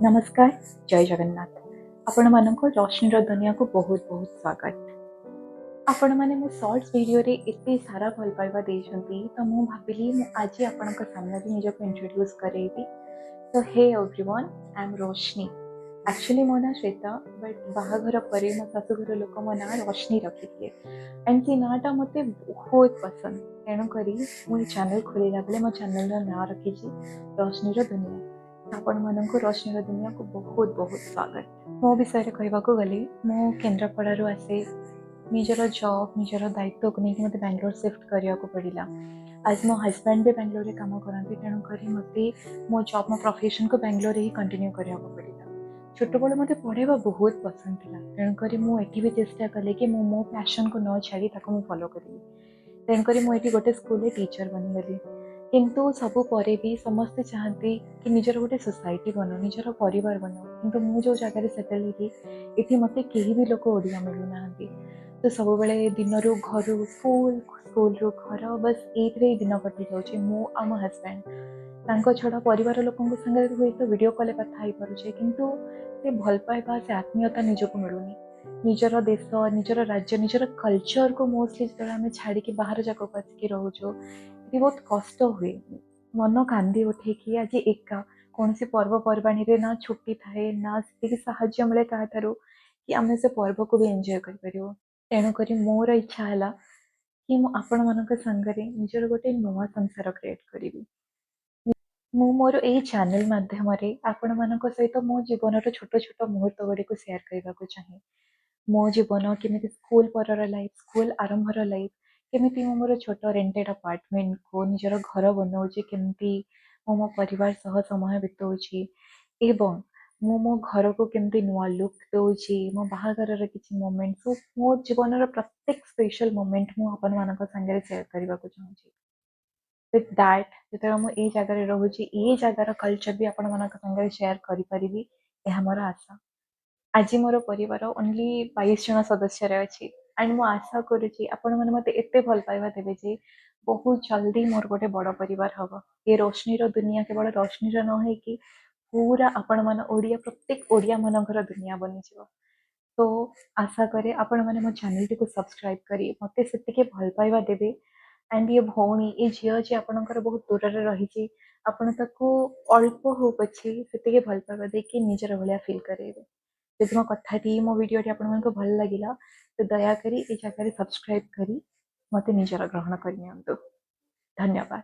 नमस्कार जय जगन्नाथ आपण मानक रोशनीर दुनिया को बहुत बहुत स्वागत आपण मैंने मो शॉर्ट्स वीडियो रे एते सारा भल पाइबा देछंती तो मु भाबिली मु आज आपनक सामने रे निजको इंट्रोड्यूस करेबी तो hey everyone I am Roshni actually मो ना श्वेता बट बाहाघर परे मो शाशुघर लोक मो ना रोशनी रखिथिले एंड से नाटा मते बहुत पसंद तेणु करी मु चैनल खोलिला बेले मो चैनल रो नाम रखिछि रोशनीर दुनिया आपण मानक रोशनीर दुनिया को बहुत बहुत स्वागत मो विषय कहवाक गले मो केन्द्रापड़ारू आसे निजर जॉब निजर दायित्व को लेकिन मत बेंगलोर शिफ्ट करने को पड़ा आज मो हजबैंड भी बेंगलोर में काम करते तेणुक मत मो जॉब मो प्रोफेशन को बेंगलोर ही कंटिन्यू करने को पड़ा छोट बड़ मत पढ़ावा बहुत पसंद था तेणुक मुझे भी चेष्टा कली कि मो पैशन को न छाड़ी फॉलो करी तेणुक मुझे गोटे स्कूल टीचर बनीगली किंतु सबू परे भी समस्ते चाहती कि निजर गोटे सोसाइटी बनो निजर परिवार बनो किंतु मु जो जगह सेटल होगी ये मत कहीं भी लोक ओडिया मिलूना तो सब बेले दिन रू घर स्कूल स्कूल रू घर बस ये दिन कटि जाऊँगी मु आम हजबैंड छड़ा परिवार लोकों संगे हुए तो वीडियो कॉल कथा हो पारे किंतु से भल पाइबा से आत्मीयता निजक मिलूनी निजर देश निजर राज्य निजर कल्चर को मोस्टली जो आम छाड़ी बाहर जाक आसिक रोचु ये बहुत कष्ट हुए मन कांदी उठे कि आज एका कौन सी पर्वपर्वाणी रे ना छुट्टी थाए ना से साहाय्य मिले क्या कि आम से पर्व को भी एंजॉय कर तेणुक मोर इच्छा है कि आपण मान संगे निजर गोटे नुआ संसार क्रिएट करी मु मोर यही चैनल माध्यम आपण मान सहित मो जीवन छोट छोट मुहूर्त गुड़ी को सेयार करने को चाहे मो जीवन केमी स्कूल पर लाइफ स्कूल आरंभर लाइफ केमी मो मोर छोट रेंटेड अपार्टमेंट को निजर घर बनाऊँगी केमती मो परिवार सह समय बिताऊँगी एवं मो घर को केमती नुआ लुक दूची मो बाहागर किसी मोमेंट सो मो जीवन प्रत्येक स्पेशल मोमेंट मु आपण मान संगे सेयार करने को चाहूँगी विथ दैट जो मुझे जगार रोचे ये जगार कल्चर भी आपण मान संगे सेयार करी यह मोर आशा आज मोर परिवार ओनली 22 जन सदस्य अच्छी एंड मु आशा करुच्ची आपण मैंने मत एत भल पाइबा देवे जे बहुत जल्दी मोर गोटे बड़ परिवार हम ये रोशनीर दुनिया केवल रोशनीर न हो कि पूरा आपण मान ओडिया प्रत्येक ओडिया मानकर दुनिया बनी तो आशा करे आपण मैंने मो चैनल टी को सब्सक्राइब करी मत से भल पाइबा देवे एंड ये भौणी ये झील जी आपणकर बहुत दूर रही आपण ताको अल्प हो पछे से भल पाइबा देखिए निजर भाया फिल करेंगे जब मो कथाटी मो वीडियोटी आपण भल लगिला तो दयाकोरी ये जगह सब्सक्राइब करी मत निजर ग्रहण करनी धन्यवाद।